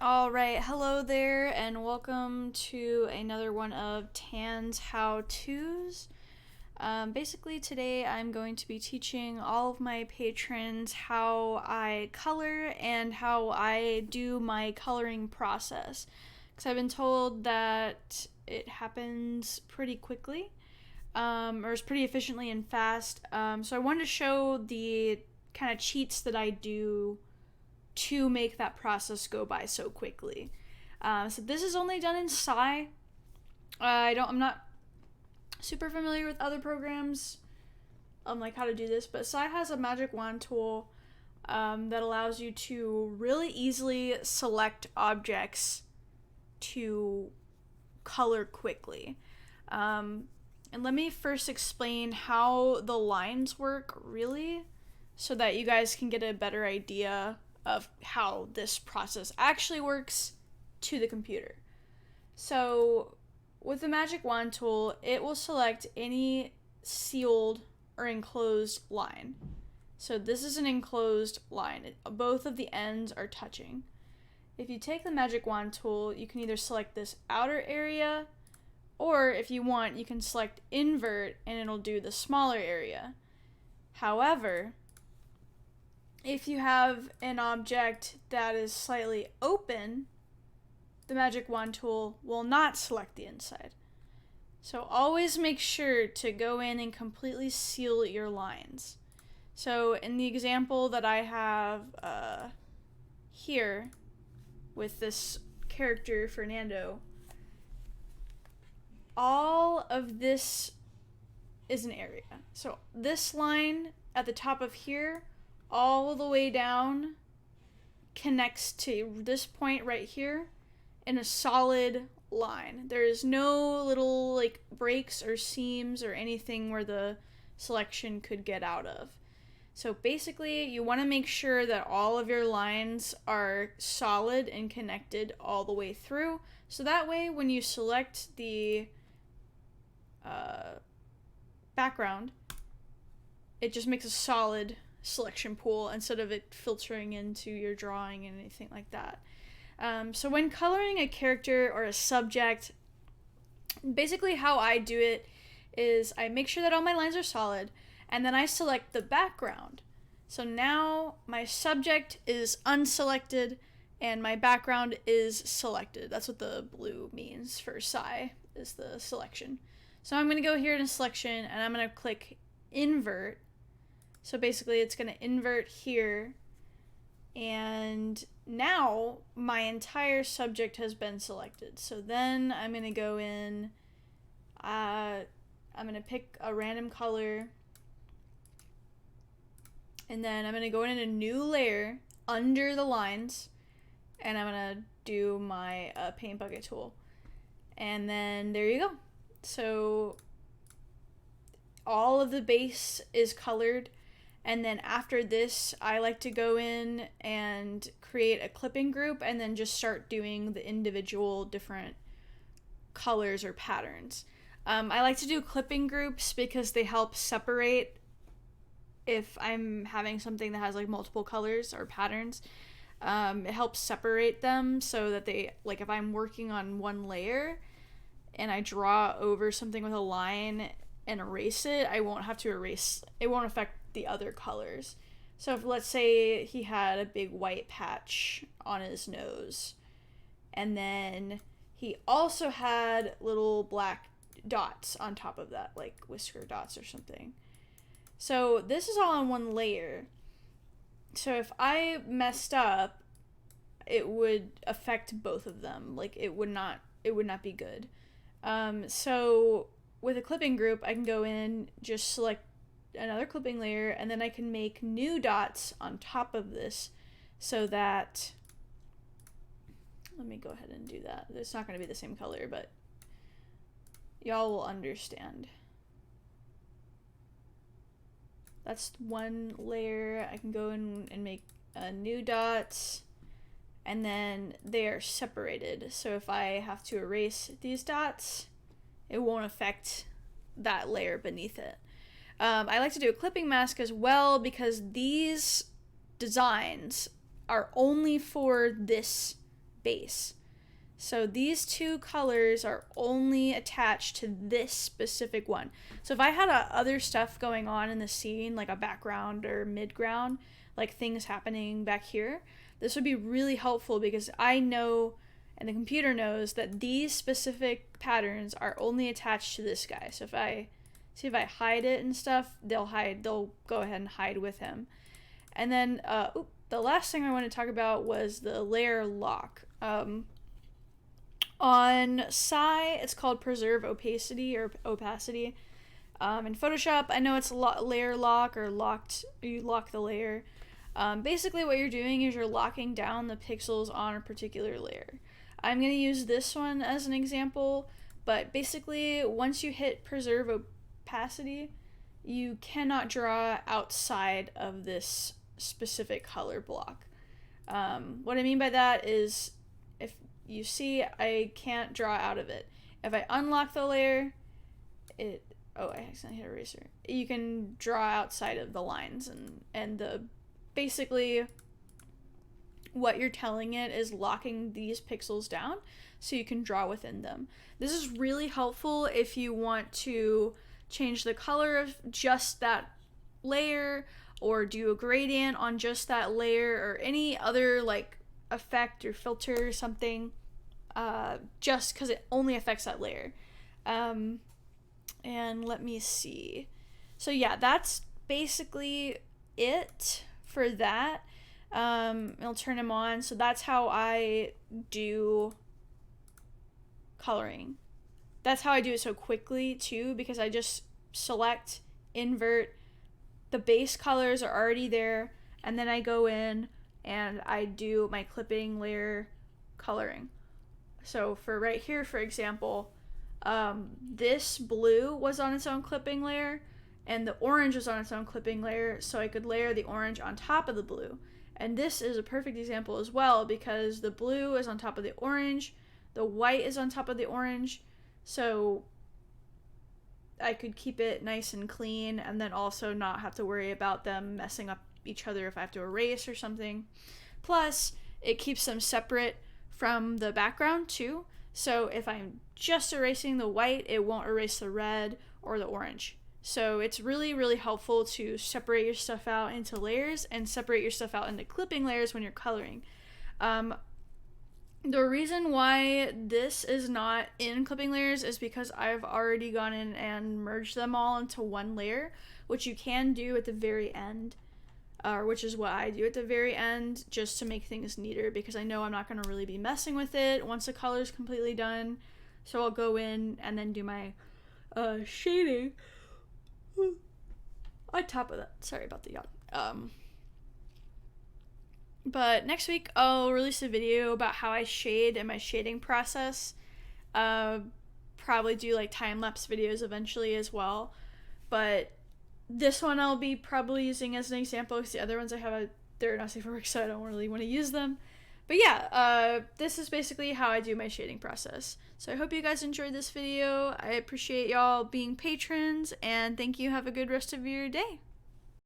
Alright, hello there, and welcome to another one of Tan's how-tos. Basically, today I'm going to be teaching all of my patrons how I color and how I do my coloring process. Because I've been told that it happens pretty quickly, or is pretty efficiently and fast. So I wanted to show the kind of cheats that I do to make that process go by so quickly. So this is only done in SAI. I'm not super familiar with other programs, like how to do this, but SAI has a magic wand tool that allows you to really easily select objects to color quickly. And let me first explain how the lines work, really, so that you guys can get a better idea of how this process actually works to the computer. So with the magic wand tool, it will select any sealed or enclosed line. So this is an enclosed line. Both of the ends are touching. If you take the magic wand tool, you can either select this outer area, or if you want, you can select invert and it'll do the smaller area. However, if you have an object that is slightly open, the magic wand tool will not select the inside. So always make sure to go in and completely seal your lines. So in the example that I have here with this character, Fernando, all of this is an area. So this line at the top of here all the way down connects to this point right here in a solid line. There is no little like breaks or seams or anything where the selection could get out of. So basically, you want to make sure that all of your lines are solid and connected all the way through. So that way, when you select the background, it just makes a solid selection pool instead of it filtering into your drawing and anything like that. So when coloring a character or a subject, basically how I do it is I make sure that all my lines are solid, and then I select the background. So now my subject is unselected and my background is selected. That's what the blue means for SAI, is the selection. So I'm going to go here to selection and I'm going to click invert. So basically it's going to invert here, and now my entire subject has been selected. So then I'm going to go in, I'm going to pick a random color, and then I'm going to go in a new layer under the lines, and I'm going to do my paint bucket tool. And then there you go. So all of the base is colored. And then after this, I like to go in and create a clipping group and then just start doing the individual different colors or patterns. I like to do clipping groups because they help separate if I'm having something that has like multiple colors or patterns. It helps separate them so that they, like if I'm working on one layer and I draw over something with a line and erase it, I won't have to erase, it won't affect the other colors. So if, let's say he had a big white patch on his nose, and then he also had little black dots on top of that, like whisker dots or something. So this is all on one layer. So if I messed up, it would affect both of them. Like it would not be good. So with a clipping group, I can go in, just select another clipping layer, and then I can make new dots on top of this so that, let me go ahead and do that. It's not going to be the same color, but y'all will understand. That's one layer. I can go in and make new dots, and then they are separated. So if I have to erase these dots, it won't affect that layer beneath it. I like to do a clipping mask as well because these designs are only for this base. So these two colors are only attached to this specific one. So if I had other stuff going on in the scene, like a background or midground, like things happening back here, this would be really helpful because I know, and the computer knows, that these specific patterns are only attached to this guy. So if I hide it and stuff, they'll go ahead and hide with him. And then the last thing I want to talk about was the layer lock. On SAI, it's called preserve opacity or opacity. In Photoshop, I know it's layer lock or you lock the layer. Basically what you're doing is you're locking down the pixels on a particular layer. I'm going to use this one as an example, but basically once you hit preserve opacity, you cannot draw outside of this specific color block. What I mean by that is, if you see, I can't draw out of it. If I unlock the layer, I accidentally hit eraser. You can draw outside of the lines, and the basically what you're telling it is locking these pixels down so you can draw within them. This is really helpful if you want to change the color of just that layer, or do a gradient on just that layer, or any other like effect or filter or something, just because it only affects that layer. And let me see. So yeah, that's basically it for that. I'll turn them on. So that's how I do coloring. That's how I do it so quickly too, because I just select, invert, the base colors are already there, and then I go in and I do my clipping layer coloring. So for right here, for example, this blue was on its own clipping layer and the orange was on its own clipping layer, so I could layer the orange on top of the blue. And this is a perfect example as well, because the blue is on top of the orange, the white is on top of the orange, so I could keep it nice and clean and then also not have to worry about them messing up each other if I have to erase or something. Plus, it keeps them separate from the background too, so if I'm just erasing the white, it won't erase the red or the orange. So it's really, really helpful to separate your stuff out into layers and separate your stuff out into clipping layers when you're coloring. The reason why this is not in clipping layers is because I've already gone in and merged them all into one layer, which you can do at the very end, which is what I do at the very end, just to make things neater, because I know I'm not going to really be messing with it once the color is completely done. So I'll go in and then do my shading on top of that. Sorry about the yawn. But next week I'll release a video about how I shade and my shading process. Probably do like time-lapse videos eventually as well. But this one I'll be probably using as an example, because the other ones I have, they're not safe for work, so I don't really want to use them. But yeah, this is basically how I do my shading process. So I hope you guys enjoyed this video. I appreciate y'all being patrons, and thank you. Have a good rest of your day.